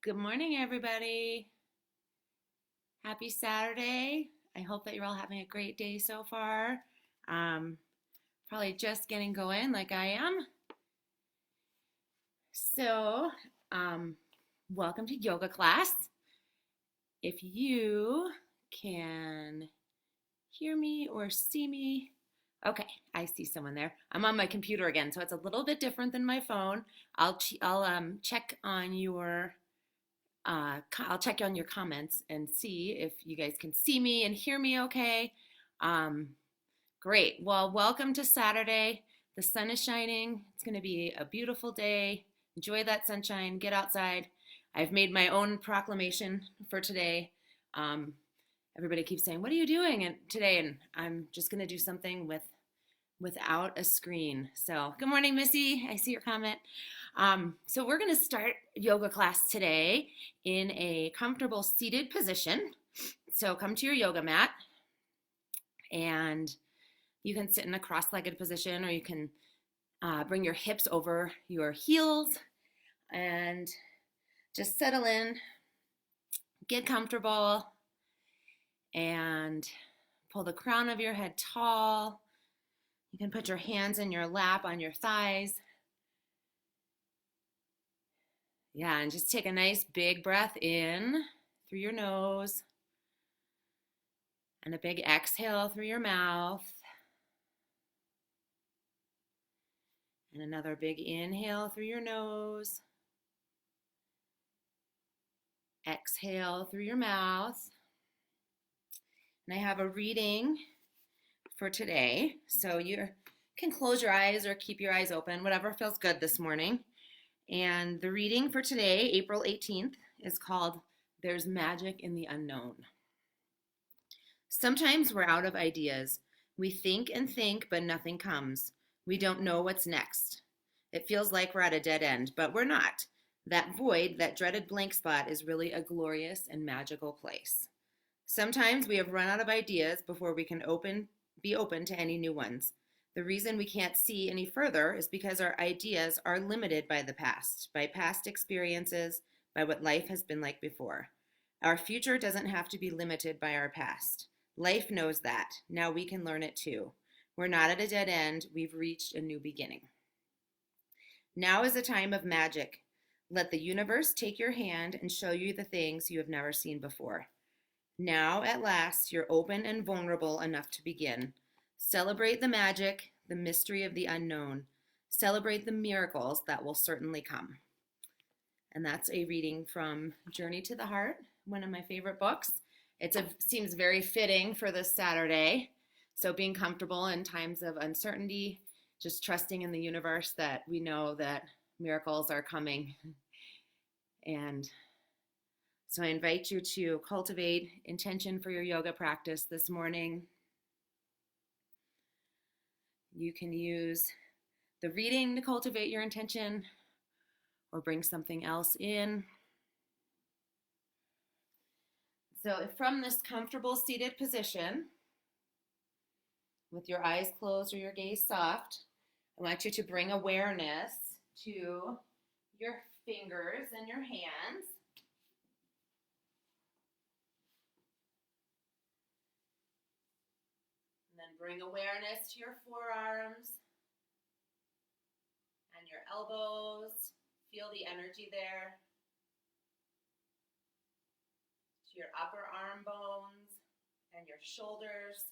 Good morning, everybody. Happy Saturday. I hope that you're all having a great day so far. Um, Probably just getting going like I am. So, um, Welcome to yoga class. If you can hear me or see me, okay, I see someone there. I'm on my computer again, so it's a little bit different than my phone. I'll check on I'll check on your comments and see if you guys can see me and hear me okay. Um, Great. Well, welcome to Saturday. The sun is shining. It's going to be a beautiful day. Enjoy that sunshine. Get outside. I've made my own proclamation for today. Um, Everybody keeps saying, "What are you doing today?" And I'm just going to do something without a screen. So, good morning, Missy. I see your comment. So we're going to start yoga class today in a comfortable seated position. So come to your yoga mat, and you can sit in a cross-legged position, or you can bring your hips over your heels and just settle in, get comfortable, and pull the crown of your head tall. You can put your hands in your lap on your thighs. Yeah, and just take a nice big breath in through your nose and a big exhale through your mouth. And another big inhale through your nose. Exhale through your mouth. And I have a reading for today. So you can close your eyes or keep your eyes open, whatever feels good this morning. And the reading for today, April 18th, is called There's Magic in the Unknown. Sometimes we're out of ideas. We think and think, but nothing comes. We don't know what's next. It feels like we're at a dead end, but we're not. That void, that dreaded blank spot, is really a glorious and magical place. Sometimes we have run out of ideas before we can be open to any new ones. The reason we can't see any further is because our ideas are limited by past experiences, by what life has been like before. Our future doesn't have to be limited by our past. Life knows that. Now we can learn it too. We're not at a dead end. We've reached a new beginning. Now is a time of magic. Let the universe take your hand and show you the things you have never seen before. Now, at last, you're open and vulnerable enough to begin. Celebrate the magic, the mystery of the unknown. Celebrate the miracles that will certainly come. And that's a reading from Journey to the Heart, one of my favorite books. Seems very fitting for this Saturday. So being comfortable in times of uncertainty, just trusting in the universe that we know that miracles are coming. And so I invite you to cultivate intention for your yoga practice this morning. You can use the reading to cultivate your intention or bring something else in. So from this comfortable seated position, with your eyes closed or your gaze soft, I want you to bring awareness to your fingers and your hands. And then bring awareness to your forearms and your elbows. Feel the energy there. To your upper arm bones and your shoulders.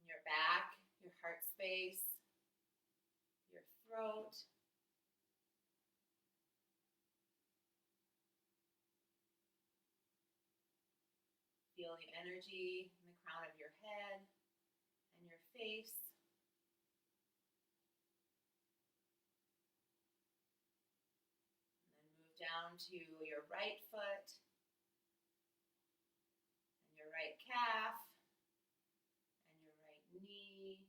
Your back, your heart space, your throat. Feel the energy in the crown of your head and your face. And then move down to your right foot and your right calf and your right knee.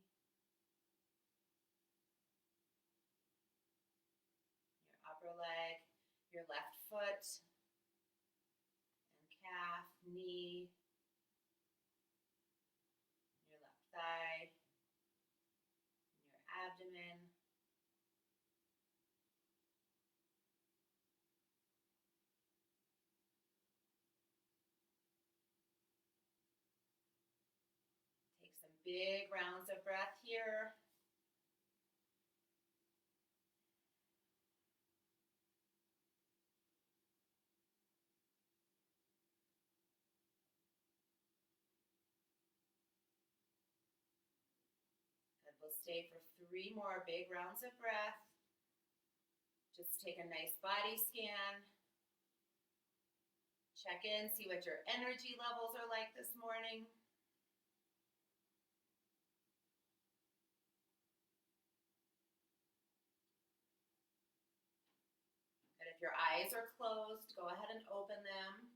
Your upper leg, your left foot and calf, knee, your left thigh, and your abdomen. big rounds of breath here. And we'll stay for 3 more big rounds of breath. Just take a nice body scan. Check in, see what your energy levels are like this morning. And if your eyes are closed, go ahead and open them.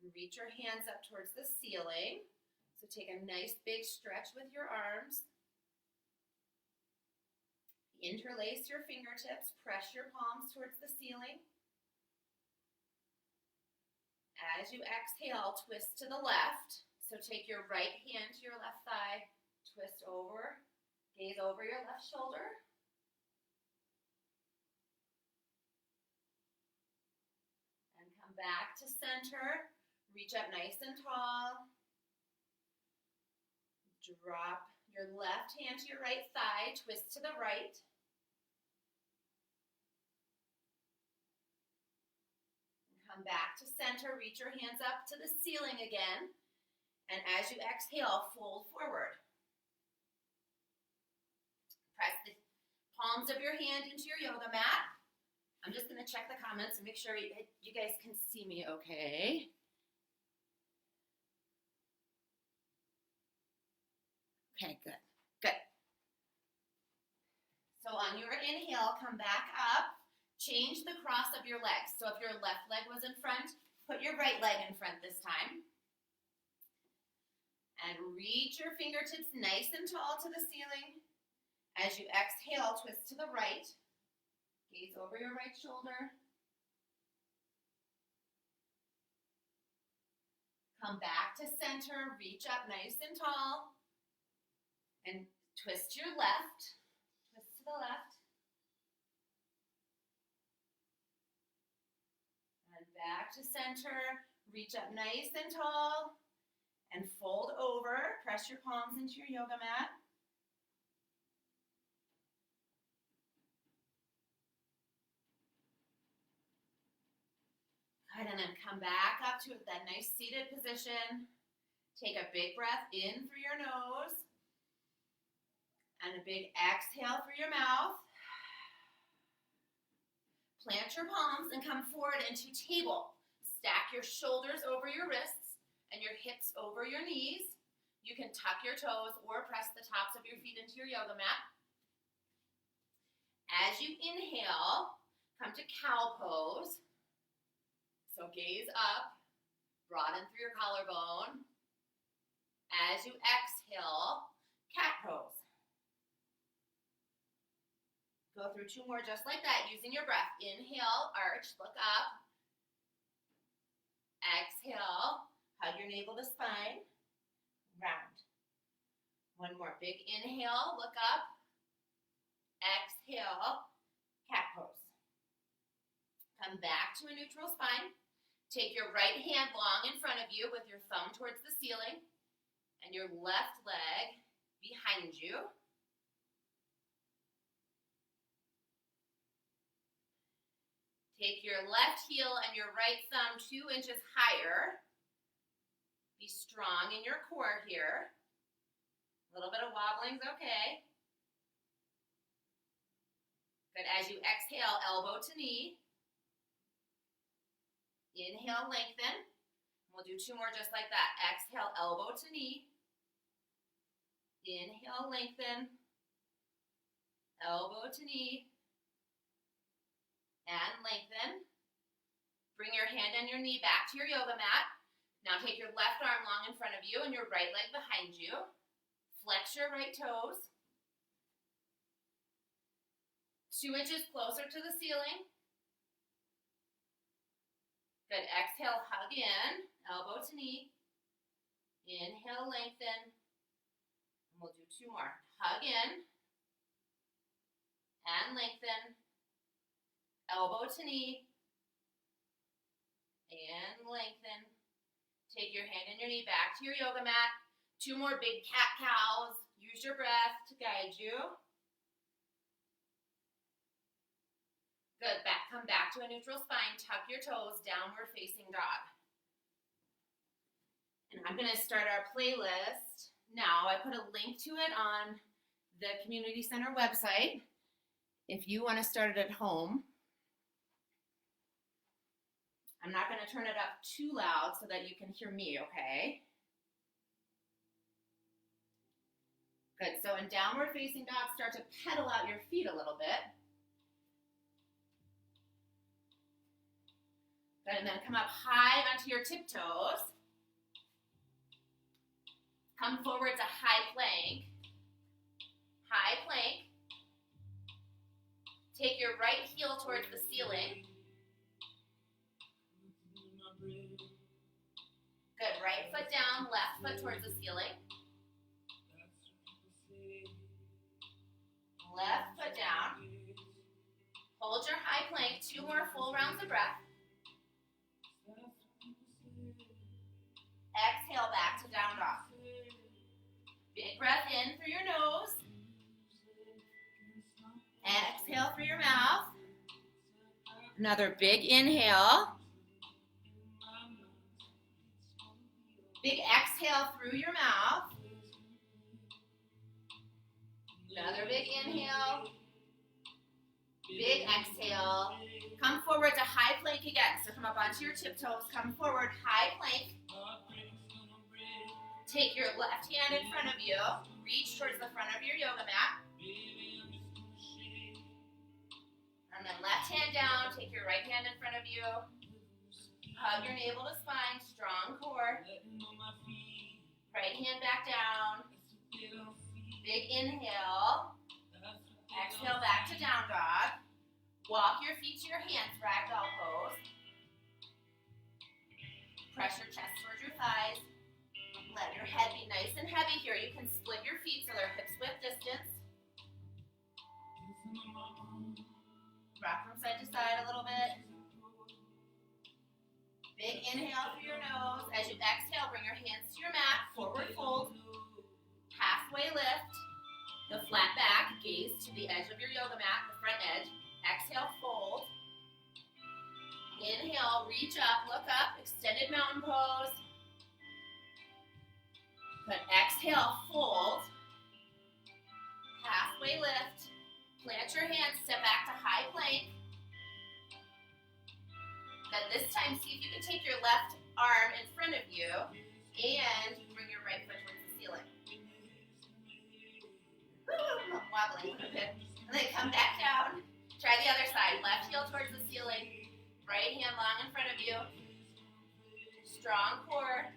And reach your hands up towards the ceiling. So take a nice big stretch with your arms. Interlace your fingertips, press your palms towards the ceiling. As you exhale, twist to the left. So take your right hand to your left thigh, twist over, gaze over your left shoulder. And come back to center. Reach up nice and tall. Drop your left hand to your right thigh, twist to the right. Come back to center, reach your hands up to the ceiling again, and as you exhale, fold forward. Press the palms of your hand into your yoga mat. I'm just going to check the comments and make sure you guys can see me okay. Okay, good, good. So on your inhale, come back up. Change the cross of your legs. So if your left leg was in front, put your right leg in front this time. And reach your fingertips nice and tall to the ceiling. As you exhale, twist to the right. Gaze over your right shoulder. Come back to center, reach up nice and tall. And twist your left. Twist to the left. Back to center, reach up nice and tall, and fold over. Press your palms into your yoga mat. Good, and then come back up to that nice seated position. Take a big breath in through your nose, and a big exhale through your mouth. Plant your palms and come forward into table. Stack your shoulders over your wrists and your hips over your knees. You can tuck your toes or press the tops of your feet into your yoga mat. As you inhale, come to cow pose. So gaze up, broaden through your collarbone. As you exhale, cat pose. Go through 2 more just like that, using your breath. Inhale, arch, look up. Exhale, hug your navel to spine. Round. 1 more, big inhale, look up. Exhale, cat pose. Come back to a neutral spine. Take your right hand long in front of you with your thumb towards the ceiling and your left leg behind you. Take your left heel and your right thumb 2 inches higher. Be strong in your core here. A little bit of wobbling is okay. Good. As you exhale, elbow to knee. Inhale, lengthen. We'll do 2 more just like that. Exhale, elbow to knee. Inhale, lengthen. Elbow to knee. And lengthen. Bring your hand and your knee back to your yoga mat. Now take your left arm long in front of you and your right leg behind you. Flex your right toes. 2 inches closer to the ceiling. Good. Exhale, hug in, elbow to knee. Inhale, lengthen. And we'll do 2 more. Hug in and lengthen. Elbow to knee, and lengthen. Take your hand and your knee back to your yoga mat. 2 more big cat-cows. Use your breath to guide you. Good. Come back to a neutral spine. Tuck your toes. Downward facing dog. And I'm going to start our playlist now. I put a link to it on the Community Center website if you want to start it at home. I'm not going to turn it up too loud so that you can hear me, okay? Good. So in downward facing dog, start to pedal out your feet a little bit. Good. And then come up high onto your tiptoes. Come forward to high plank. High plank. Take your right heel towards the ceiling. Good. Right foot down, left foot towards the ceiling. Left foot down. Hold your high plank. 2 more full rounds of breath. Exhale back to down dog. Big breath in through your nose. Exhale through your mouth. Another big inhale. Big exhale through your mouth. Another big inhale. Big exhale. Come forward to high plank again. So come up onto your tiptoes. Come forward, high plank. Take your left hand in front of you. Reach towards the front of your yoga mat. And then left hand down. Take your right hand in front of you. Hug your navel to spine. Strong core. Right hand back down. Big inhale. Exhale back to down dog. Walk your feet to your hands. Ragdoll pose. Press your chest towards your thighs. Let your head be nice and heavy here. You can split your feet so they're hips width distance. Rock from side to side a little bit. Big inhale through your nose. As you exhale, bring your hands to your mat. Forward fold. Halfway lift. The flat back. Gaze to the edge of your yoga mat, the front edge. Exhale, fold. Inhale, reach up, look up. Extended mountain pose. Good. Exhale, fold. Halfway lift. Plant your hands, step back to high plank. Then this time, see if you can take your left arm in front of you and bring your right foot towards the ceiling. Woo, I'm wobbling a bit. And then come back down. Try the other side. Left heel towards the ceiling. Right hand long in front of you. Strong core.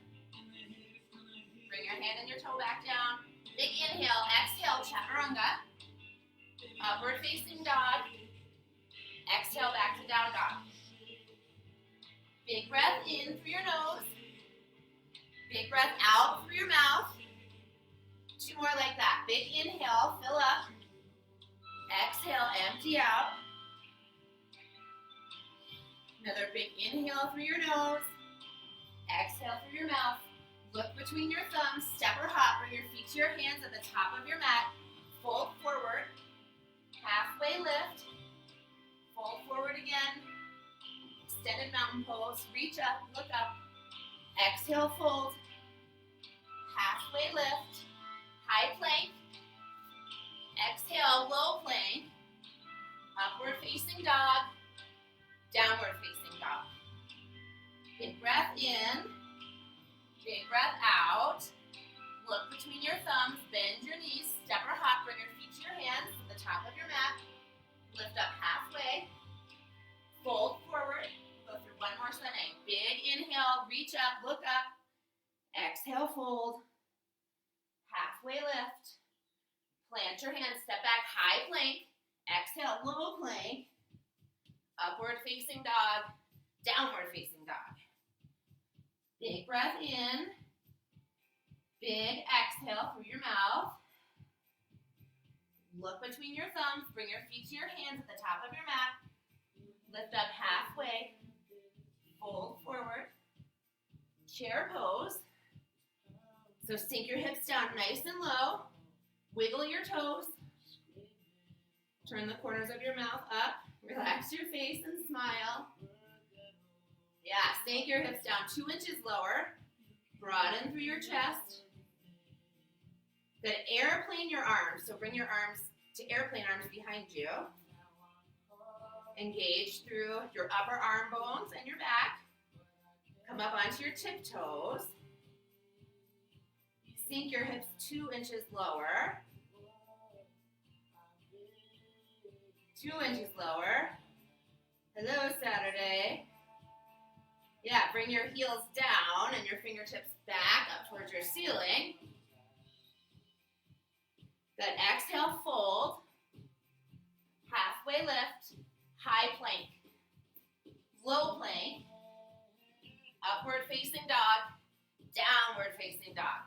Bring your hand and your toe back down. Big inhale. Exhale, chaturanga. Upward facing dog. Exhale back to down dog. Big breath in through your nose. Big breath out through your mouth. 2 more like that. Big inhale, fill up. Exhale, empty out. Another big inhale through your nose. Exhale through your mouth. Look between your thumbs, step or hop, bring your feet to your hands at the top of your mat. Fold forward. Halfway lift. Fold forward again. Extended mountain pose. Reach up, look up. Exhale, fold. Halfway lift. High plank. Exhale, low plank. Upward facing dog. Downward facing dog. Big breath in. Big breath out. Look between your thumbs. Bend your knees. Step or hop. Bring your feet to your hands at the top of your mat. Lift up halfway. Fold forward. Go through 1 more setting. Big inhale. Reach up. Look up. Exhale, fold. Halfway lift. Plant your hands. Step back. High plank. Exhale, low plank. Upward facing dog. Downward facing dog. Big breath in. Big exhale through your mouth. Look between your thumbs. Bring your feet to your hands at the top of your mat. Lift up halfway. Fold forward. Chair pose. So sink your hips down nice and low. Wiggle your toes. Turn the corners of your mouth up. Relax your face and smile. Yeah, sink your hips down 2 inches lower. Broaden through your chest. Good. Airplane your arms. So bring your arms to airplane arms behind you. Engage through your upper arm bones and your back. Come up onto your tiptoes. Sink your hips 2 inches lower. 2 inches lower. Hello, Saturday. Yeah, bring your heels down and your fingertips back up towards your ceiling. Good. Exhale, fold. Halfway lift. High plank. Low plank. Upward facing dog. Downward facing dog.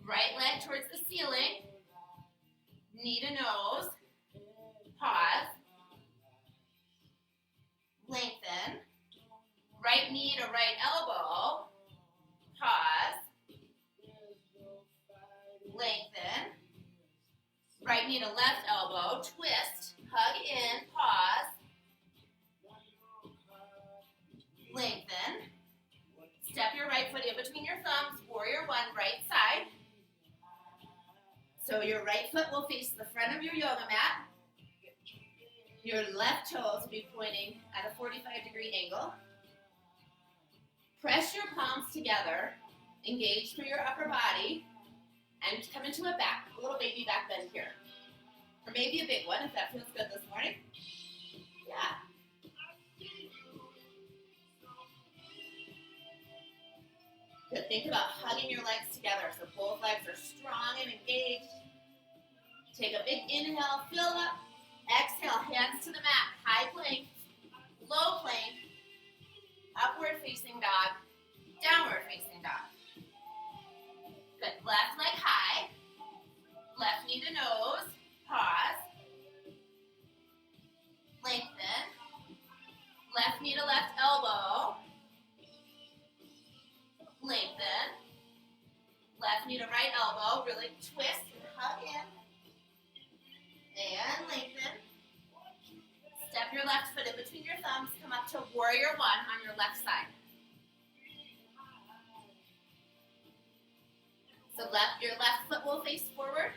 Right leg towards the ceiling. Knee to nose. Pause. Lengthen. Right knee to right elbow. Pause. Lengthen. Right knee to left elbow. Twist. Hug in. Pause. Lengthen. Step your right foot in between your thumbs. Warrior one, right side. So your right foot will face the front of your yoga mat. Your left toes will be pointing at a 45-degree angle. Press your palms together. Engage through your upper body. And come into a little baby back bend here. Or maybe a big one if that feels good this morning. Yeah. Good. Think about hugging your legs together so both legs are strong and engaged. Take a big inhale, fill up. Exhale, hands to the mat. High plank, low plank, upward facing dog, downward facing dog. Good. Left leg high, left knee to nose. Pause. Lengthen. Left knee to left elbow. Lengthen. Left knee to right elbow. Really twist and hug in. And lengthen. Step your left foot in between your thumbs. Come up to warrior one on your left side. So your left foot will face forward.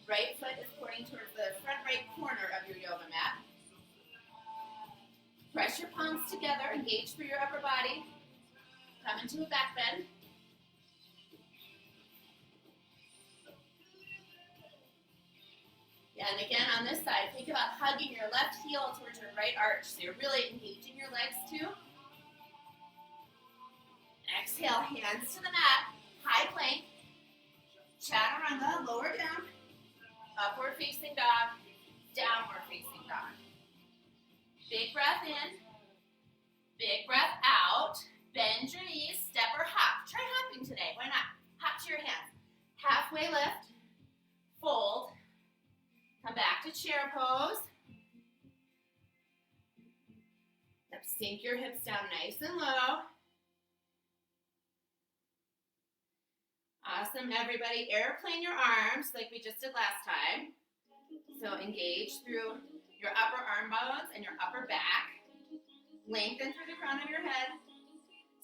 Right foot is pointing towards the front right corner of your yoga mat. Press your palms together. Engage through your upper body. Come into a back bend. Yeah, and again on this side, think about hugging your left heel towards your right arch. So you're really engaging your legs too. Exhale, hands to the mat. High plank. Chaturanga, lower down. Upward facing dog. Downward facing dog. Big breath in. Big breath out. Bend your knees, step or hop. Try hopping today, why not? Hop to your hands. Halfway lift. Fold. Come back to chair pose. Yep, sink your hips down nice and low. Awesome, everybody. Airplane your arms like we just did last time. So engage through your upper arm bones and your upper back. Lengthen through the crown of your head.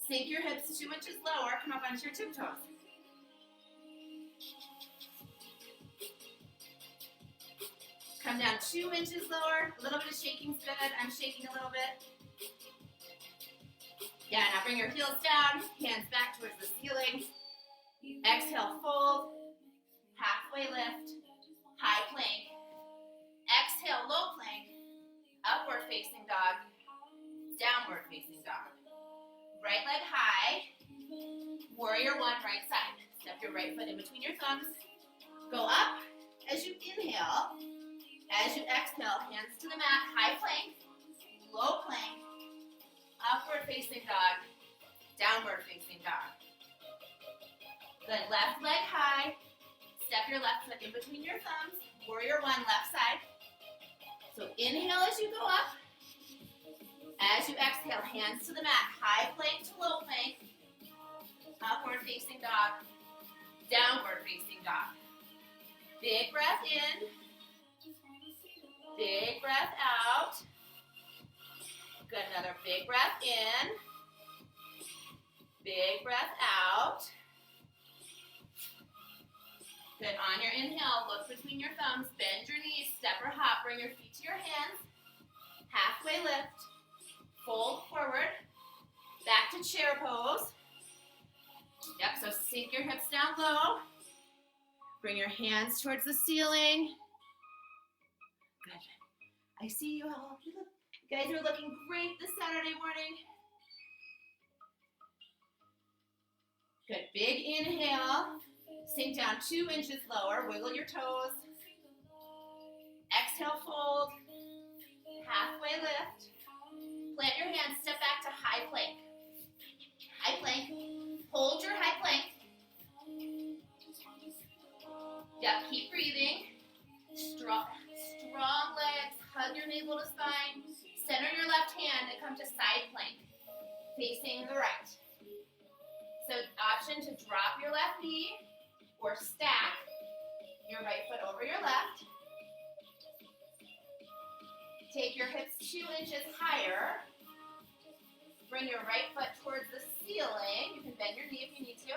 Sink your hips 2 inches lower. Come up onto your tiptoes. Come down 2 inches lower. A little bit of shaking's good. I'm shaking a little bit. Yeah, now bring your heels down. Hands back towards the ceiling. Exhale, fold. Halfway lift. High plank. Exhale, low plank. Upward facing dog. Downward facing dog. Right leg high. Warrior one, right side. Step your right foot in between your thumbs. Go up as you inhale. As you exhale, hands to the mat. High plank. Low plank. Upward facing dog. Downward facing dog. Good. Left leg high. Step your left foot in between your thumbs. Warrior one, left side. So inhale as you go up. As you exhale, hands to the mat. High plank to low plank. Upward facing dog. Downward facing dog. Big breath in. Big breath out. Good, another big breath in. Big breath out. Good, on your inhale, look between your thumbs, bend your knees, step or hop, bring your feet to your hands. Halfway lift, fold forward, back to chair pose. Yep, so sink your hips down low. Bring your hands towards the ceiling. Good. I see you all. You guys are looking great this Saturday morning. Good, big inhale. Sink down 2 inches lower. Wiggle your toes. Exhale, fold. Halfway lift. Plant your hands, step back to high plank. High plank. Hold your high plank. Yep, keep breathing. Strong legs. Hug your navel to spine. Center your left hand and come to side plank. Facing the right. So option to drop your left knee or stack your right foot over your left. Take your hips 2 inches higher. Bring your right foot towards the ceiling. You can bend your knee if you need to.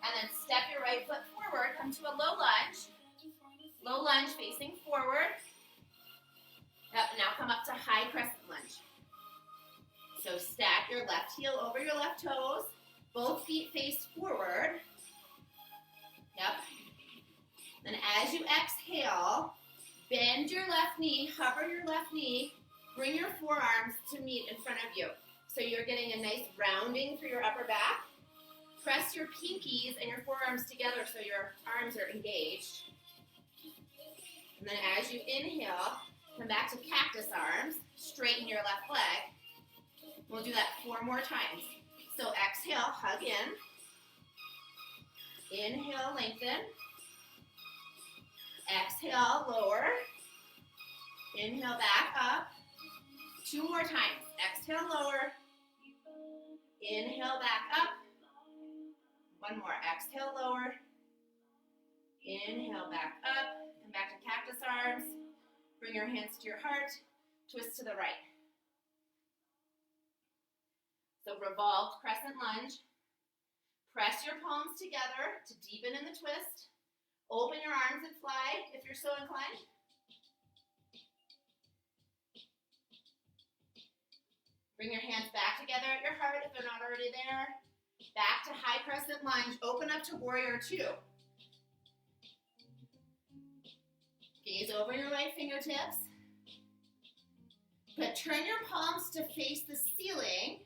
And then step your right foot forward. Come to a low lunge. Low lunge facing forward. Yep, now come up to high crescent lunge. So stack your left heel over your left toes. Both feet face forward. Yep. Then as you exhale, bend your left knee, hover your left knee, bring your forearms to meet in front of you. So you're getting a nice rounding through your upper back. Press your pinkies and your forearms together so your arms are engaged. And then as you inhale, come back to cactus arms, straighten your left leg. We'll do that 4 more times. So exhale, hug in. Inhale, lengthen. Exhale, lower. Inhale, back up. 2 more times. Exhale, lower. Inhale, back up. 1 more. Exhale, lower. Inhale, back up. Come back to cactus arms. Bring your hands to your heart. Twist to the right. So revolved crescent lunge. Press your palms together to deepen in the twist. Open your arms and fly if you're so inclined. Bring your hands back together at your heart if they're not already there. Back to high crescent lunge. Open up to warrior 2. Gaze over your right fingertips. But turn your palms to face the ceiling.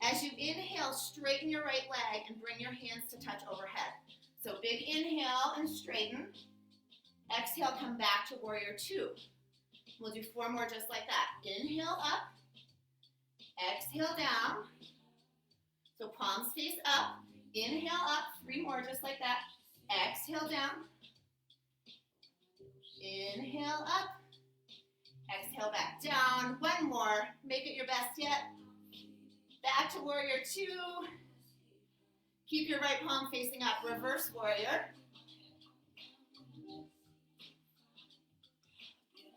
As you inhale, straighten your right leg and bring your hands to touch overhead. So big inhale and straighten. Exhale, come back to warrior 2. We'll do 4 more just like that. Inhale up. Exhale down. So palms face up. Inhale up. 3 more just like that. Exhale down. Inhale up. Exhale back down. 1 more. Make it your best yet. Back to warrior 2. Keep your right palm facing up. Reverse warrior.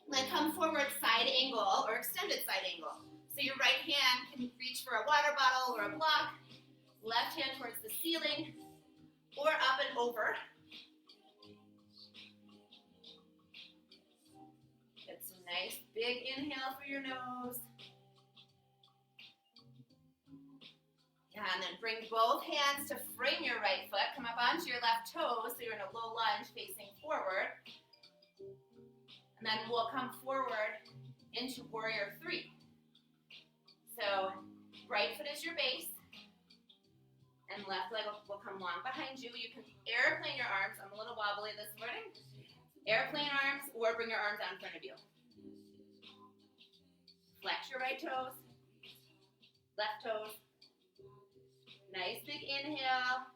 Then come forward side angle or extended side angle. So your right hand can reach for a water bottle or a block. Left hand towards the ceiling or up and over. Get some nice big inhale through your nose. Yeah, and then bring both hands to frame your right foot. Come up onto your left toes so you're in a low lunge facing forward. And then we'll come forward into warrior 3. So right foot is your base. And left leg will come long behind you. You can airplane your arms. I'm a little wobbly this morning. Airplane arms or bring your arms out in front of you. Flex your right toes. Left toes. Nice big inhale.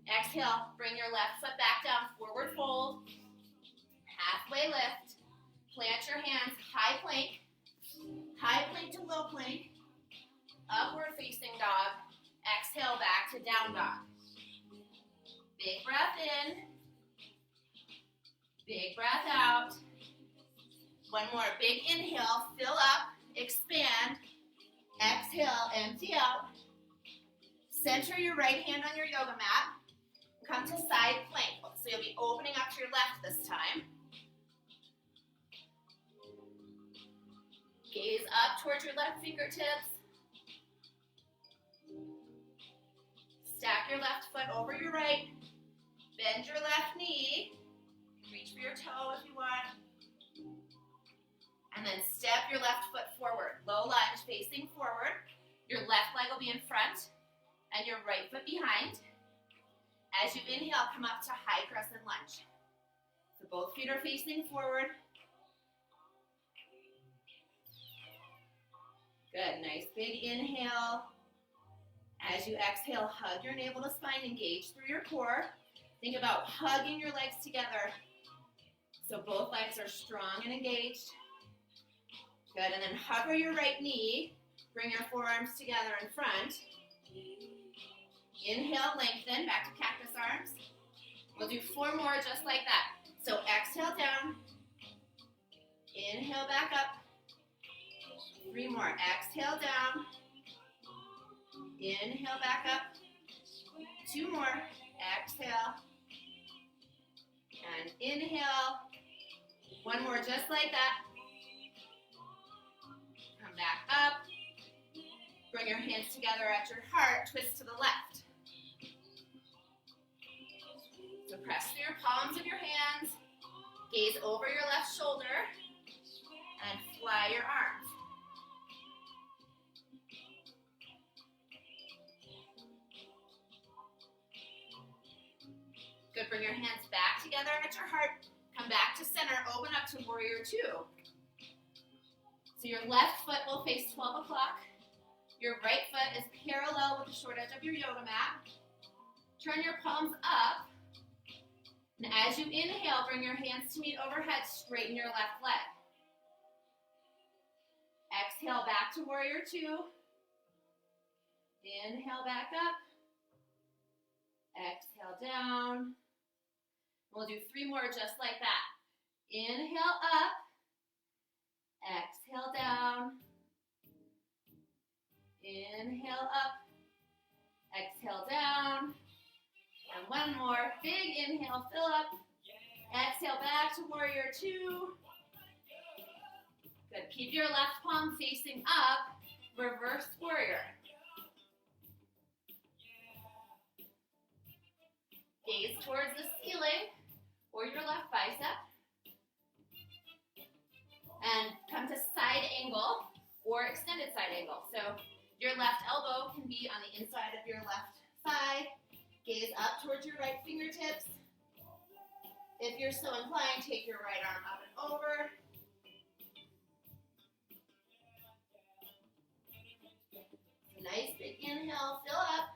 Exhale, bring your left foot back down, forward fold. Halfway lift. Plant your hands, high plank to low plank. Upward facing dog. Exhale back to down dog. Big breath in. Big breath out. One more. Big inhale. Fill up. Expand. Exhale. Empty out. Center your right hand on your yoga mat. Come to side plank. So you'll be opening up to your left this time. Gaze up towards your left fingertips. Stack your left foot over your right. Bend your left knee. Reach for your toe if you want. And then step your left foot forward. Low lunge, facing forward. Your left leg will be in front and your right foot behind. As you inhale, come up to high crescent lunge. So both feet are facing forward. Good, nice big inhale. As you exhale, hug your navel to spine, engage through your core. Think about hugging your legs together so both legs are strong and engaged. Good, and then hover your right knee. Bring your forearms together in front. Inhale, lengthen, back to cactus arms. We'll do 4 more just like that. So exhale down. Inhale back up. 3 more. Exhale down. Inhale back up. 2 more. Exhale. And inhale. 1 more just like that. Come back up. Bring your hands together at your heart. Twist to the left. So press through your palms of your hands. Gaze over your left shoulder. And fly your arms. Good, bring your hands back together at your heart. Come back to center, open up to warrior 2. So your left foot will face 12 o'clock. Your right foot is parallel with the short edge of your yoga mat. Turn your palms up. And as you inhale, bring your hands to meet overhead, straighten your left leg. Exhale back to warrior 2. Inhale back up. Exhale down. We'll do 3 more just like that. Inhale up. Exhale down. Inhale up. Exhale down. And 1 more. Big inhale, fill up. Exhale back to warrior 2. Good. Keep your left palm facing up. Reverse warrior. Gaze towards the ceiling or your left bicep. And come to side angle or extended side angle. So your left elbow can be on the inside of your left thigh. Gaze up towards your right fingertips. If you're so inclined, take your right arm up and over. Nice big inhale, fill up.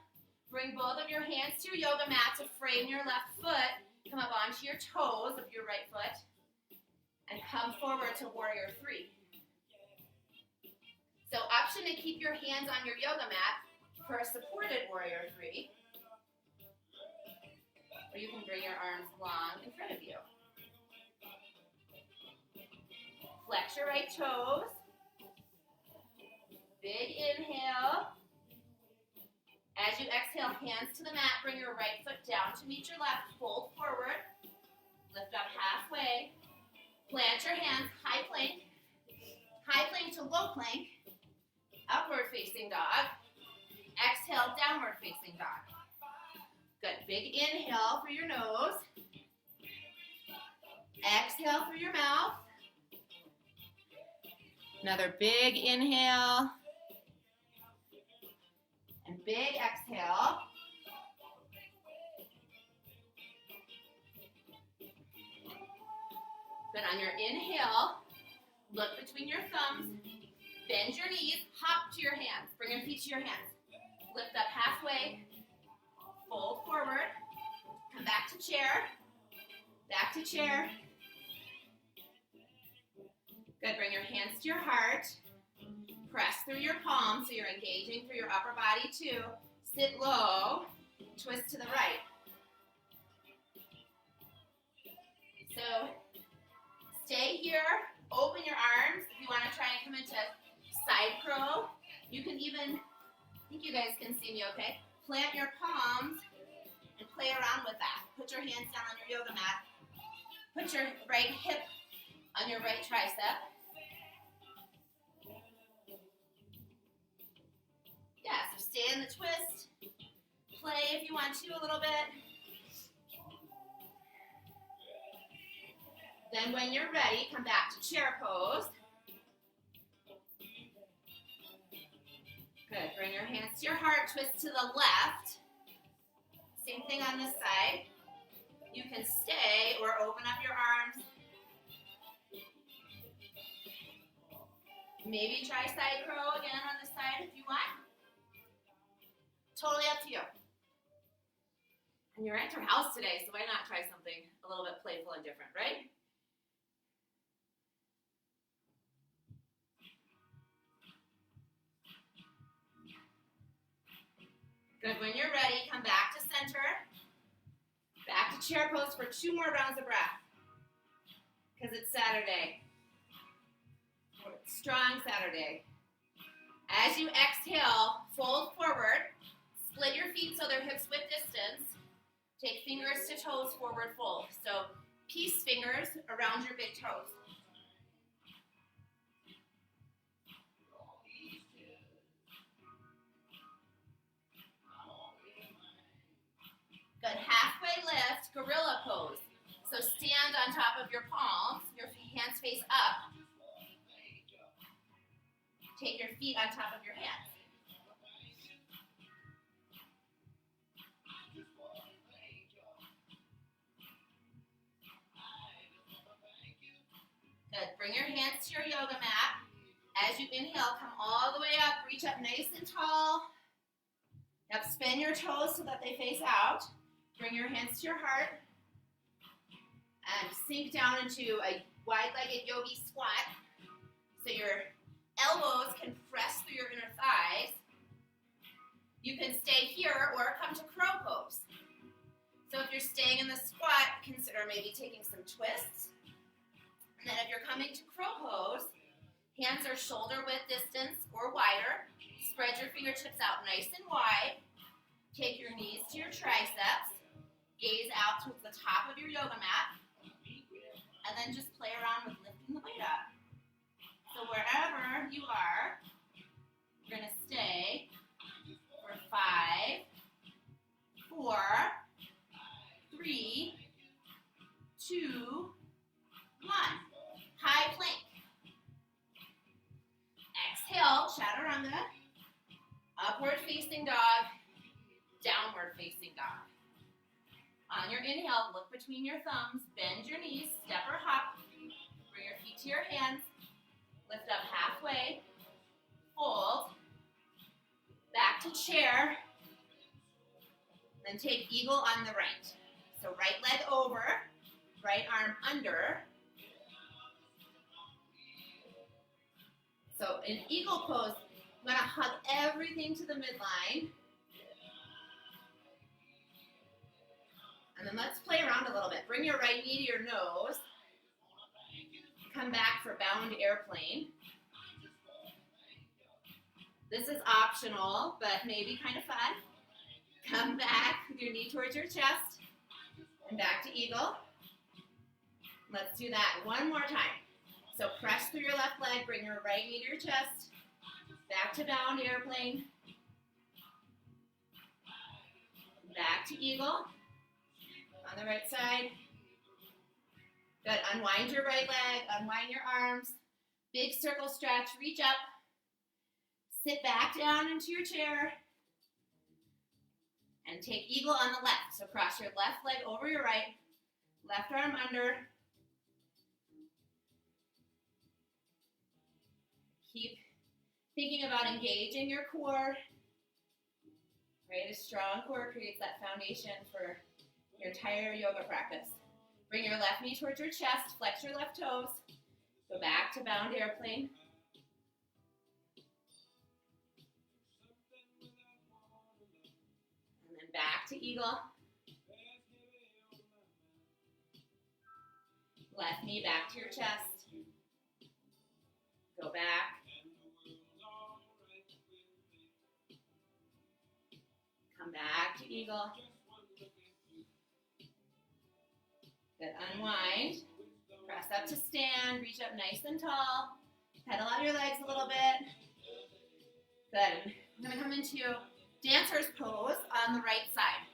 Bring both of your hands to your yoga mat to frame your left foot. Come up onto your toes of your right foot. And come forward to warrior 3. So option to keep your hands on your yoga mat for a supported warrior 3. Or you can bring your arms long in front of you. Flex your right toes. Big inhale. As you exhale, hands to the mat, bring your right foot down to meet your left. Fold forward. Lift up halfway. Plant your hands, high plank. High plank to low plank. Upward facing dog. Exhale, downward facing dog. Good. Big inhale through your nose. Exhale through your mouth. Another big inhale. And big exhale. Good. On your inhale, look between your thumbs. Bend your knees. Hop to your hands. Bring your feet to your hands. Lift up halfway. Fold forward. Come back to chair. Back to chair. Good. Bring your hands to your heart. Press through your palms so you're engaging through your upper body too. Sit low. Twist to the right. So stay here, open your arms. If you want to try and come into side crow, you can even, I think you guys can see me okay, plant your palms and play around with that. Put your hands down on your yoga mat. Put your right hip on your right tricep. Yeah, so stay in the twist. Play if you want to a little bit. Then when you're ready, come back to chair pose. Good, bring your hands to your heart, twist to the left. Same thing on this side. You can stay or open up your arms. Maybe try side crow again on this side if you want. Totally up to you. And you're at your house today, so why not try something a little bit playful and different, right? Good, when you're ready, come back to center. Back to chair pose for 2 more rounds of breath. Because it's Saturday. Strong Saturday. As you exhale, fold forward. Split your feet so they're hips width distance. Take fingers to toes, forward fold. So peace fingers around your big toes. Good, halfway lift, gorilla pose. So stand on top of your palms, your hands face up. Take your feet on top of your hands. Good, bring your hands to your yoga mat. As you inhale, come all the way up, reach up nice and tall. Now spin your toes so that they face out. Bring your hands to your heart. And sink down into a wide-legged yogi squat. So your elbows can press through your inner thighs. You can stay here or come to crow pose. So if you're staying in the squat, consider maybe taking some twists. And then if you're coming to crow pose, hands are shoulder width distance or wider. Spread your fingertips out nice and wide. Take your knees to your triceps. Gaze out towards the top of your yoga mat. And then just play around with lifting the weight up. So wherever you are, you're going to stay for 5, 4, 3, 2, 1. High plank. Exhale, chaturanga. Upward facing dog. Downward facing dog. On your inhale, look between your thumbs. Bend your knees. Step or hop. Bring your feet to your hands. Lift up halfway. Fold. Back to chair. Then take eagle on the right. So right leg over. Right arm under. So in eagle pose, I'm going to hug everything to the midline. And then let's play around a little bit. Bring your right knee to your nose. Come back for bound airplane. This is optional, but maybe kind of fun. Come back with your knee towards your chest. And back to eagle. Let's do that one more time. So press through your left leg, bring your right knee to your chest. Back to bound airplane. Back to eagle. On the right side. Good, unwind your right leg, unwind your arms. Big circle stretch, reach up. Sit back down into your chair. And take eagle on the left. So cross your left leg over your right. Left arm under. Keep thinking about engaging your core. Right, a strong core creates that foundation for your entire yoga practice. Bring your left knee towards your chest, flex your left toes. Go back to bound airplane. And then back to eagle. Left knee back to your chest. Go back. Come back to eagle. Good, unwind. Press up to stand, reach up nice and tall. Pedal out your legs a little bit. Good, I'm gonna come into dancer's pose on the right side.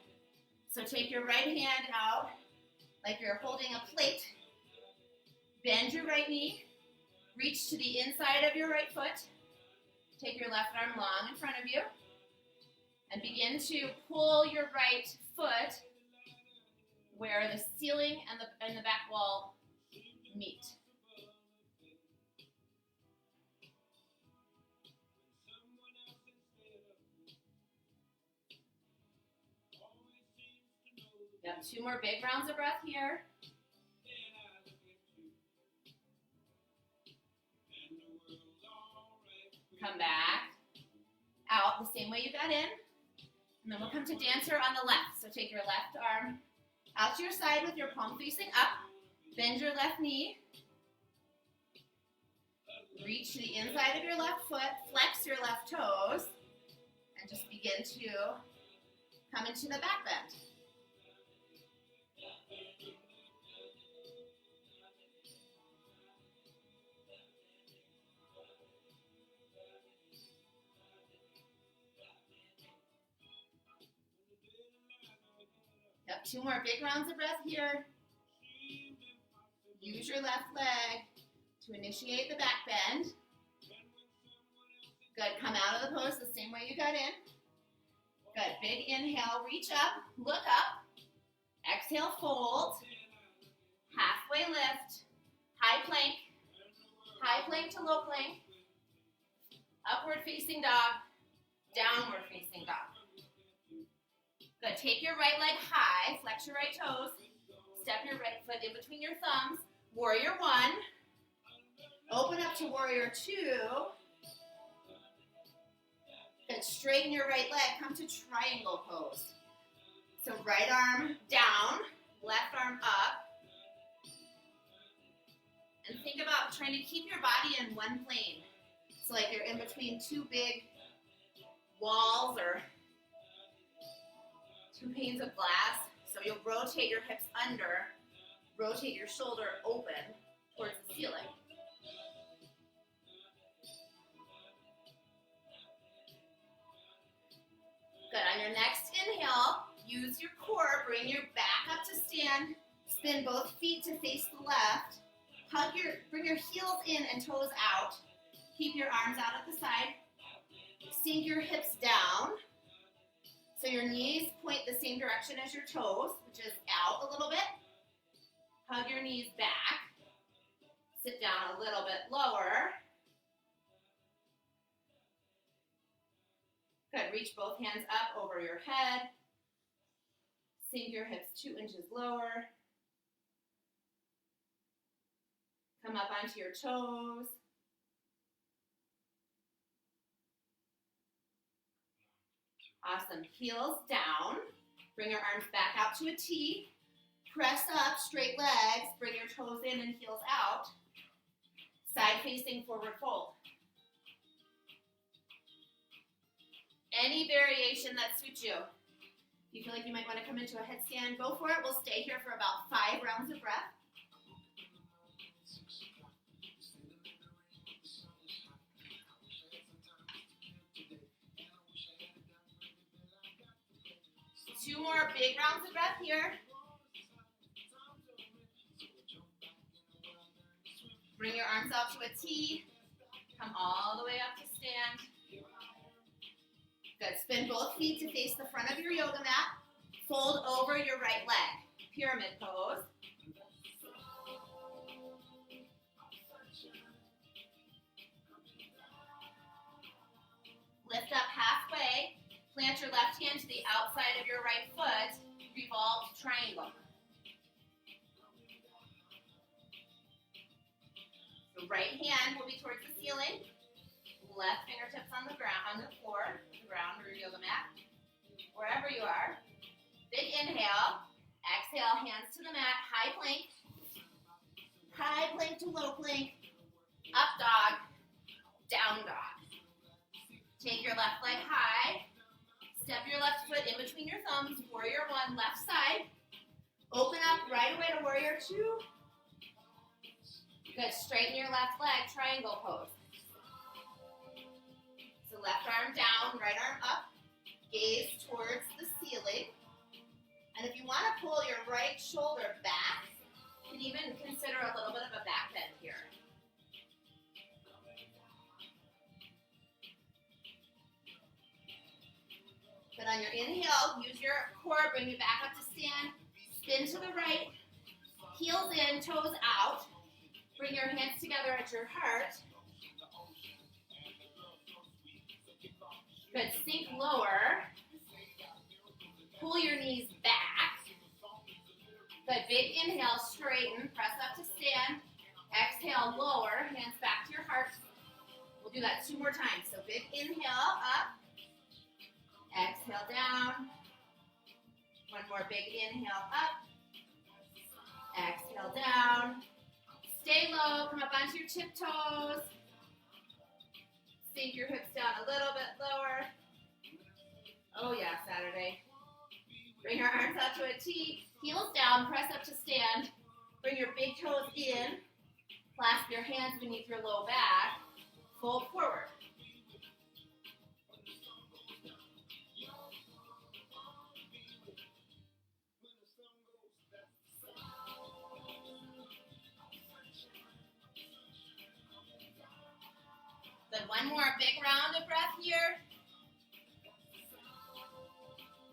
So take your right hand out like you're holding a plate. Bend your right knee. Reach to the inside of your right foot. Take your left arm long in front of you. And begin to pull your right foot where the ceiling and the back wall meet. Yep, 2 more big rounds of breath here. Come back out the same way you got in. And then we'll come to dancer on the left. So take your left arm out to your side with your palm facing up. Bend your left knee. Reach to the inside of your left foot. Flex your left toes. And just begin to come into the back bend. Yep, 2 more big rounds of breath here. Use your left leg to initiate the back bend. Good, come out of the pose the same way you got in. Good, big inhale, reach up, look up. Exhale, fold. Halfway lift, high plank to low plank. Upward facing dog, downward facing dog. Good, take your right leg high, flex your right toes, step your right foot in between your thumbs, warrior 1, open up to warrior 2, good, straighten your right leg, come to triangle pose. So right arm down, left arm up, and think about trying to keep your body in one plane. So like you're in between 2 big walls or 2 panes of glass. So you'll rotate your hips under, rotate your shoulder open towards the ceiling. Good, on your next inhale, use your core, bring your back up to stand, spin both feet to face the left, bring your heels in and toes out, keep your arms out at the side, sink your hips down, so your knees point the same direction as your toes, which is out a little bit. Hug your knees back. Sit down a little bit lower. Good, reach both hands up over your head. Sink your hips 2 inches lower. Come up onto your toes. Awesome. Heels down. Bring your arms back out to a T. Press up, straight legs. Bring your toes in and heels out. Side facing forward fold. Any variation that suits you. If you feel like you might want to come into a headstand, go for it. We'll stay here for about 5 rounds of breath. Two more big rounds of breath here. Bring your arms out to a T. Come all the way up to stand. Good. Spin both feet to face the front of your yoga mat. Fold over your right leg. Pyramid pose. Lift up halfway. Plant your left hand to the outside of your right foot. Revolved triangle. The right hand will be towards the ceiling. Left fingertips on the ground, on the floor, the ground or your yoga mat, wherever you are. Big inhale. Exhale, hands to the mat, high plank. High plank to low plank. Up dog, down dog. Take your left leg high. Step your left foot in between your thumbs. Warrior one, left side. Open up right away to warrior two. Good, straighten your left leg, triangle pose. So left arm down, right arm up. Gaze towards the ceiling. And if you want to pull your right shoulder back, you can even consider a little bit of a back bend here. But on your inhale, use your core, bring you back up to stand. Spin to the right, heels in, toes out. Bring your hands together at your heart. Good, sink lower. Pull your knees back. Good, big inhale, straighten, press up to stand. Exhale, lower, hands back to your heart. We'll do that 2 more times. So big inhale, up. Exhale, down. One more big inhale, up. Exhale, down. Stay low, come up onto your tiptoes. Sink your hips down a little bit lower. Oh yeah, Saturday. Bring your arms out to a T, heels down, press up to stand. Bring your big toes in. Clasp your hands beneath your low back. Fold forward. Good, one more big round of breath here.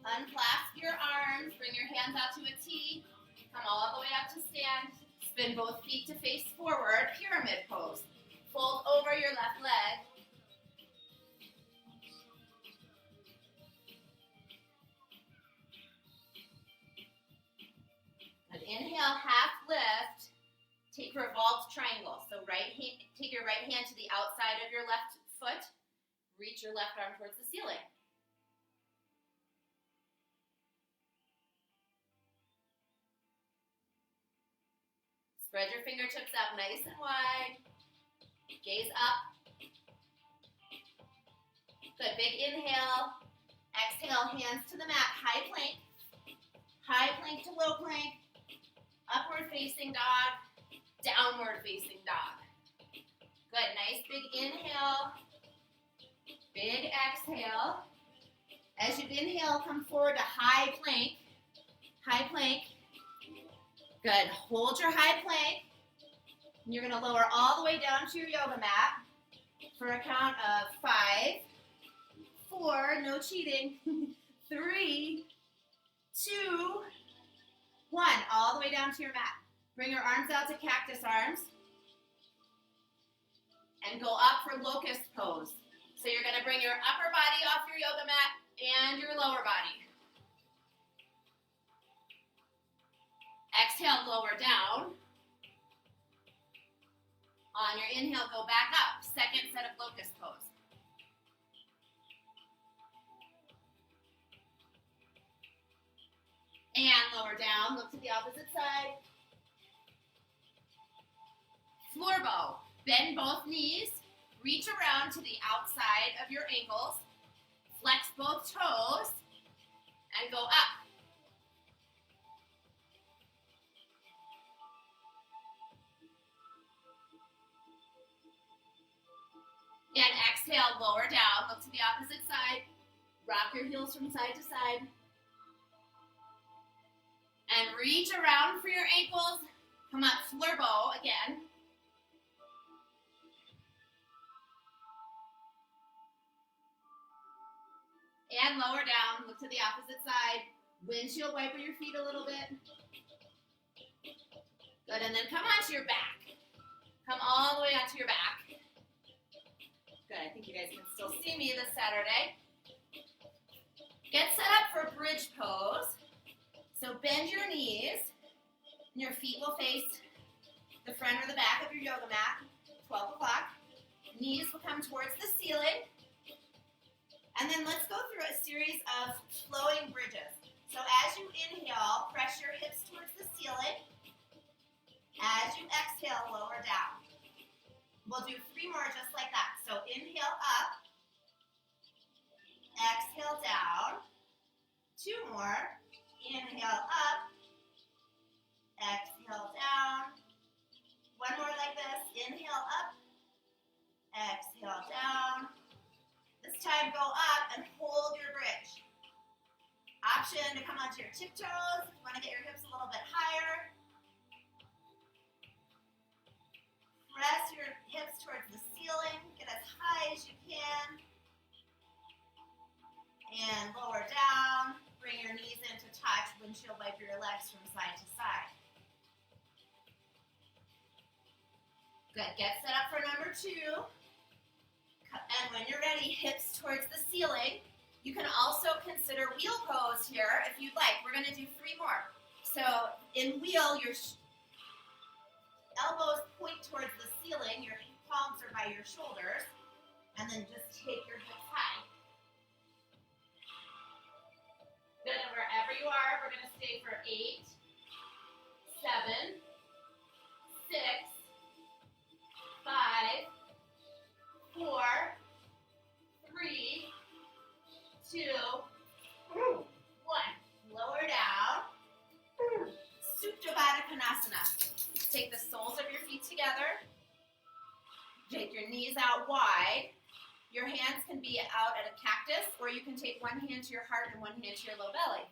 Unclasp your arms, bring your hands out to a T, come all the way up to stand, spin both feet to face forward, pyramid pose. Fold over your left leg. Good, inhale, half lift, take revolved triangle. So take your right hand to the outside of your left foot, reach your left arm towards the ceiling. Spread your fingertips out nice and wide. Gaze up. Good, big inhale. Exhale, hands to the mat, high plank. High plank to low plank. Upward facing dog. Downward facing dog. Good, nice big inhale. Big exhale. As you inhale, come forward to high plank. High plank. Good, hold your high plank. And you're gonna lower all the way down to your yoga mat for a count of 5, 4, no cheating, 3, 2, 1, all the way down to your mat. Bring your arms out to cactus arms. And go up for locust pose. So you're gonna bring your upper body off your yoga mat and your lower body. Exhale, lower down. On your inhale, go back up. Second set of locust pose. And lower down, look to the opposite side. Floor bow. Bend both knees. Reach around to the outside of your ankles. Flex both toes. And go up. And exhale, lower down, look to the opposite side. Rock your heels from side to side. And reach around for your ankles. Come up, floor bow again. And lower down, look to the opposite side. Windshield wiper your feet a little bit. Good, and then come onto your back. Come all the way onto your back. Good, I think you guys can still see me this Saturday. Get set up for bridge pose. So bend your knees, and your feet will face the front or the back of your yoga mat, 12 o'clock. Knees will come towards the ceiling. And then let's go through a series of flowing bridges. So as you inhale, press your hips towards the ceiling. As you exhale, lower down. We'll do 3 more just like that. So inhale up, exhale down. 2 more. Inhale up, exhale down. 1 more like this. Inhale up, exhale down. This time go up and hold your bridge. Option to come onto your tiptoes if you want to get your hips a little bit higher. Press your hips towards the ceiling. Get as high as you can. And lower down. Bring your knees into touch. Windshield wiper your legs from side to side. Good. Get set up for number 2. And when you're ready, hips towards the ceiling. You can also consider wheel pose here if you'd like. We're going to do 3 more. So in wheel, your elbows point towards the ceiling. Your palms are by your shoulders. And then just take your hips high. Good. And wherever you are, we're going to stay for 8, 7, 6, 5, 4, 3, 2, 1. Lower down. Supta Baddha Konasana. Take the soles of your feet together. Take your knees out wide. Your hands can be out at a cactus, or you can take one hand to your heart and one hand to your low belly.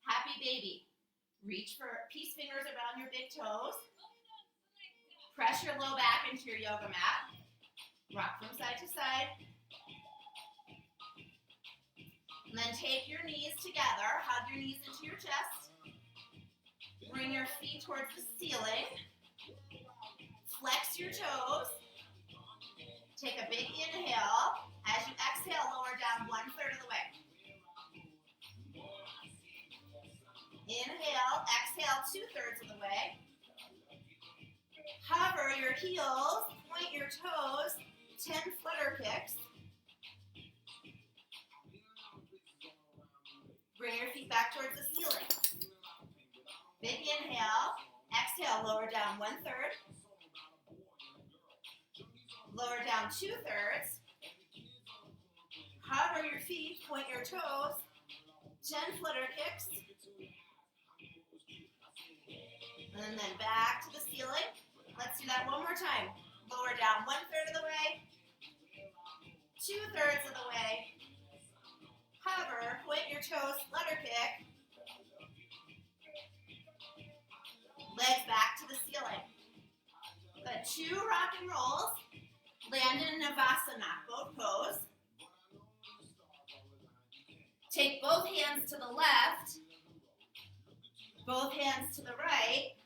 Happy baby. Reach for peace fingers around your big toes. Press your low back into your yoga mat. Rock from side to side. And then take your knees together. Hug your knees into your chest. Bring your feet towards the ceiling. Flex your toes. Take a big inhale. As you exhale, lower down 1/3 of the way. Inhale, exhale 2/3 of the way. Hover your heels, point your toes, 10 flutter kicks. Bring your feet back towards the ceiling. Big inhale, exhale, lower down 1/3. Lower down 2/3. Hover your feet, point your toes, 10 flutter kicks. And then back to the ceiling. Let's do that one more time. Lower down 1/3 of the way, 2/3 of the way. Hover, point your toes, flutter kick. Legs back to the ceiling. Good. 2 rock and rolls. Land in Navasana, both pose. Take both hands to the left, both hands to the right.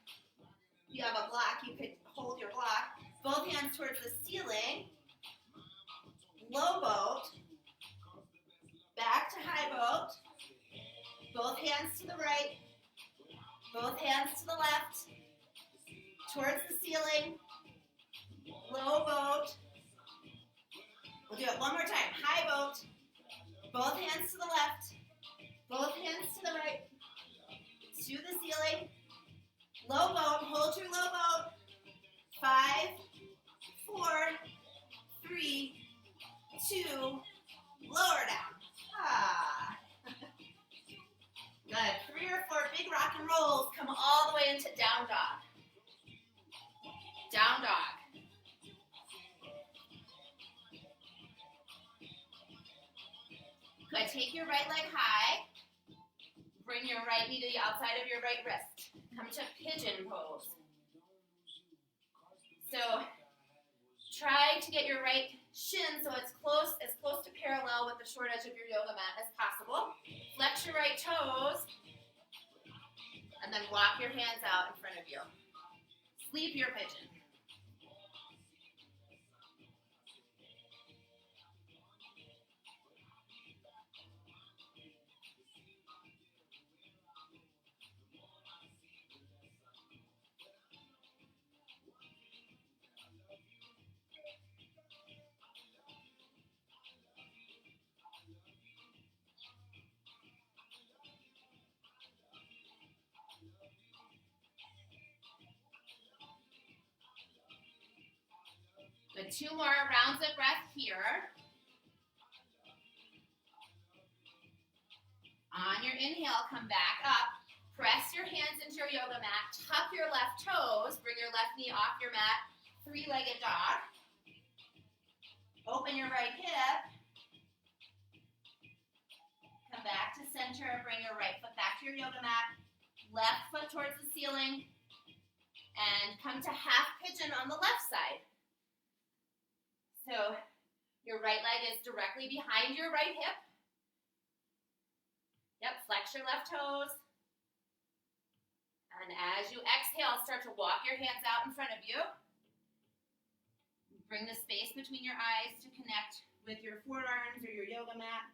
If you have a block, you could hold your block. Both hands towards the ceiling. Low boat. Back to high boat. Both hands to the right. Both hands to the left. Towards the ceiling. Low boat. We'll do it one more time. High boat. Both hands to the left. Both hands to the right. To the ceiling. Low boat. Hold your low boat. 5, 4, 3, 2. Lower down. Ah. Good. 3 or 4 big rock and rolls. Come all the way into down dog. Down dog. Good. Take your right leg high. Bring your right knee to the outside of your right wrist. Come to pigeon pose. So try to get your right shin so it's as close to parallel with the short edge of your yoga mat as possible. Flex your right toes. And then walk your hands out in front of you. Sleep your pigeon. Good, 2 more rounds of breath here. On your inhale, come back up. Press your hands into your yoga mat. Tuck your left toes. Bring your left knee off your mat. 3-legged dog. Open your right hip. Come back to center. Bring your right foot back to your yoga mat. Left foot towards the ceiling. And come to half pigeon on the left side. So your right leg is directly behind your right hip. Yep, flex your left toes. And as you exhale, start to walk your hands out in front of you. Bring the space between your eyes to connect with your forearms or your yoga mat.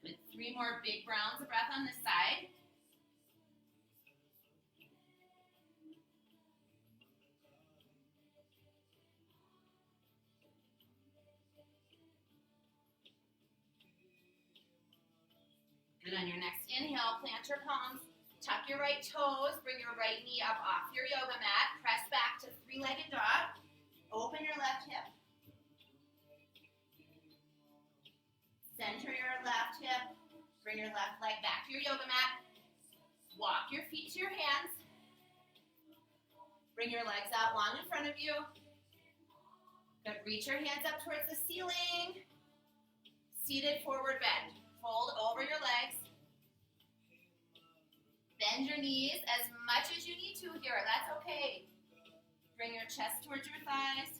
With 3 more big rounds of breath on this side. Good, on your next inhale, plant your palms, tuck your right toes, bring your right knee up off your yoga mat, press back to 3-legged dog, open your left hip, center your left hip, bring your left leg back to your yoga mat, walk your feet to your hands, bring your legs out long in front of you, good, reach your hands up towards the ceiling, seated forward bend. Fold over your legs. Bend your knees as much as you need to here. That's okay. Bring your chest towards your thighs.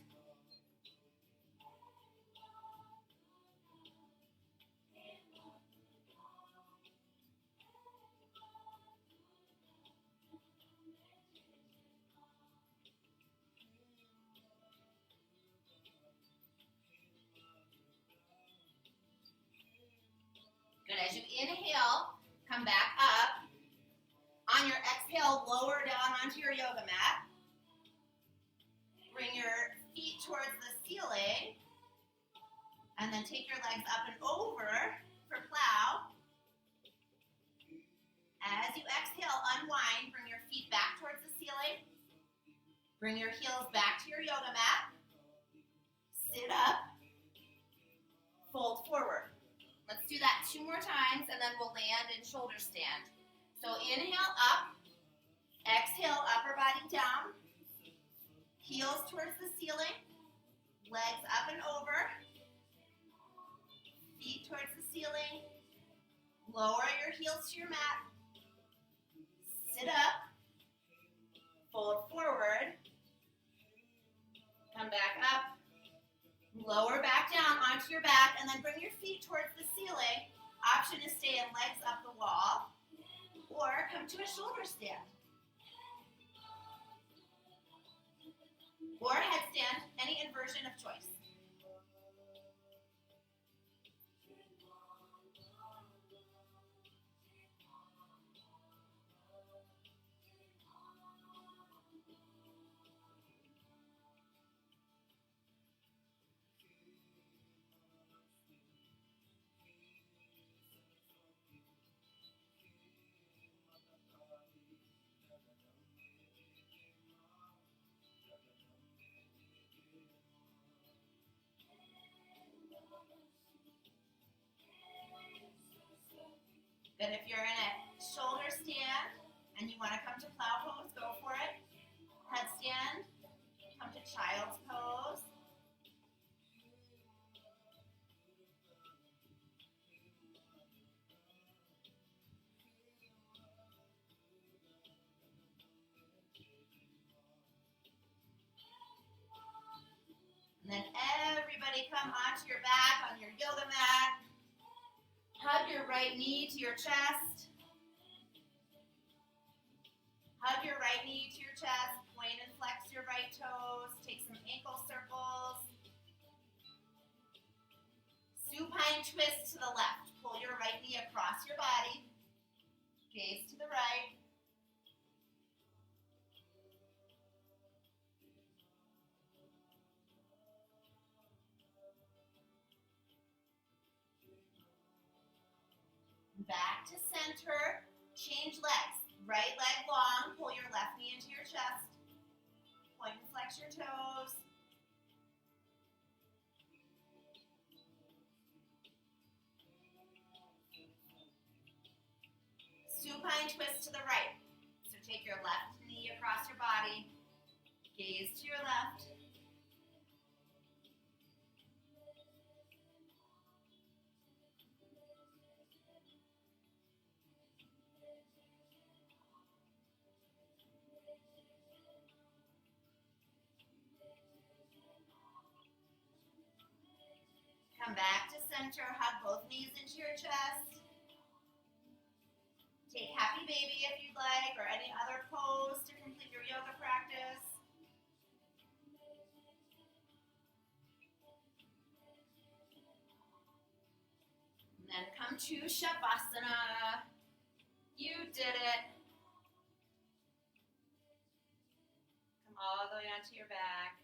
Good, as you inhale, come back up. On your exhale, lower down onto your yoga mat. Bring your feet towards the ceiling. And then take your legs up and over for plow. As you exhale, unwind. Bring your feet back towards the ceiling. Bring your heels back to your yoga mat. Sit up. Fold forward. Let's do that 2 more times, and then we'll land in shoulder stand. So inhale up, exhale upper body down, heels towards the ceiling, legs up and over, feet towards the ceiling, lower your heels to your mat, sit up, fold forward, come back up, lower back down onto your back, and then bring your feet towards the ceiling. Option is stay in legs up the wall, or come to a shoulder stand. Or headstand, any inversion of choice. Good, if you're in a shoulder stand and you want to come to plow pose, go for it. Headstand, come to child's pose. And then everybody come onto your back on your yoga mat. Hug your right knee to your chest. Hug your right knee to your chest, point and flex your right toes, take some ankle circles. Supine twist to the left. Pull your right knee across your body, gaze to the right. Back to center, change legs. Right leg long, pull your left knee into your chest. Point and flex your toes. Supine twist to the right. So take your left knee across your body, gaze to your left. Come back to center, hug both knees into your chest. Take happy baby if you'd like, or any other pose to complete your yoga practice. And then come to Shavasana. You did it. Come all the way onto your back.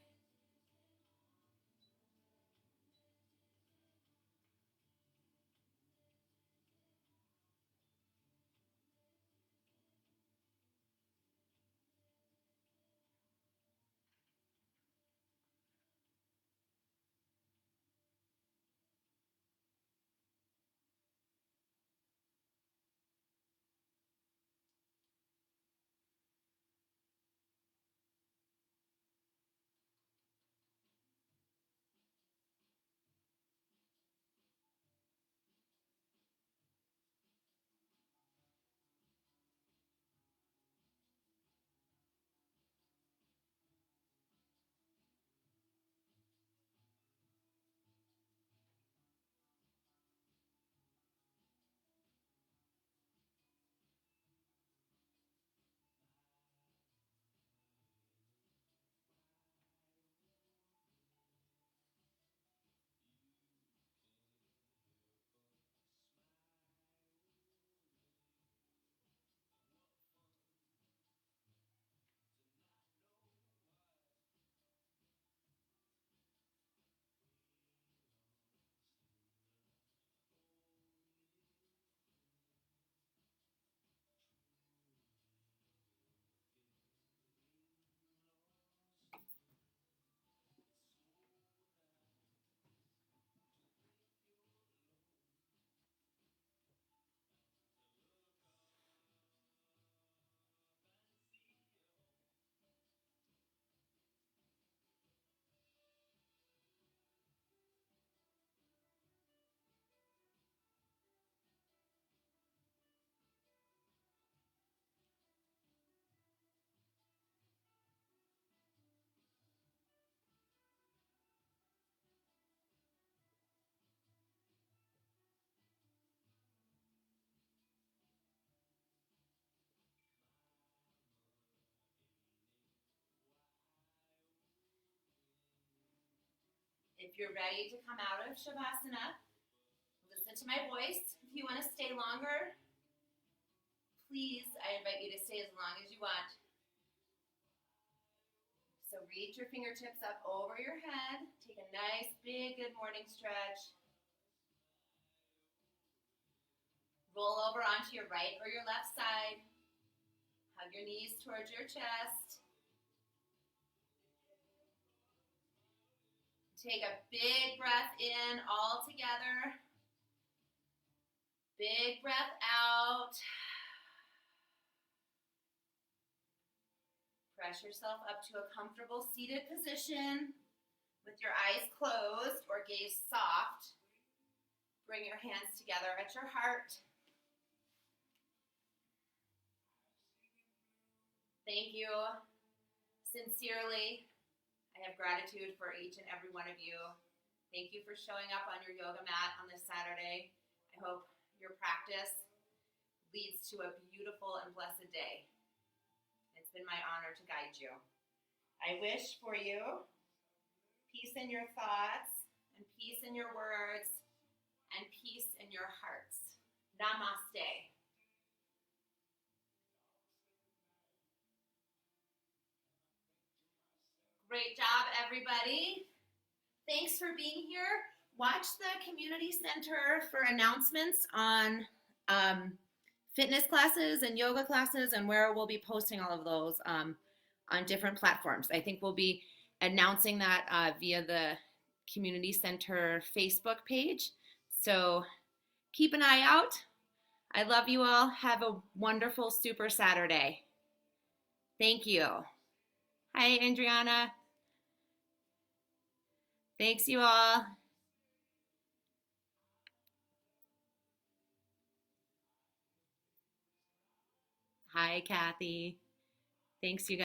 If you're ready to come out of Shavasana, listen to my voice. If you want to stay longer, please, I invite you to stay as long as you want. So reach your fingertips up over your head. Take a nice, big, good morning stretch. Roll over onto your right or your left side. Hug your knees towards your chest. Take a big breath in all together. Big breath out. Press yourself up to a comfortable seated position with your eyes closed or gaze soft. Bring your hands together at your heart. Thank you. Sincerely, I have gratitude for each and every one of you. Thank you for showing up on your yoga mat on this Saturday. I hope your practice leads to a beautiful and blessed day. It's been my honor to guide you. I wish for you peace in your thoughts, and peace in your words, and peace in your hearts. Namaste. Great job, everybody. Thanks for being here. Watch the community center for announcements on fitness classes and yoga classes, and where we'll be posting all of those on different platforms. I think we'll be announcing that via the community center Facebook page. So keep an eye out. I love you all. Have a wonderful Super Saturday. Thank you. Hi, Adriana. Thanks, you all. Hi, Kathy. Thanks, you guys.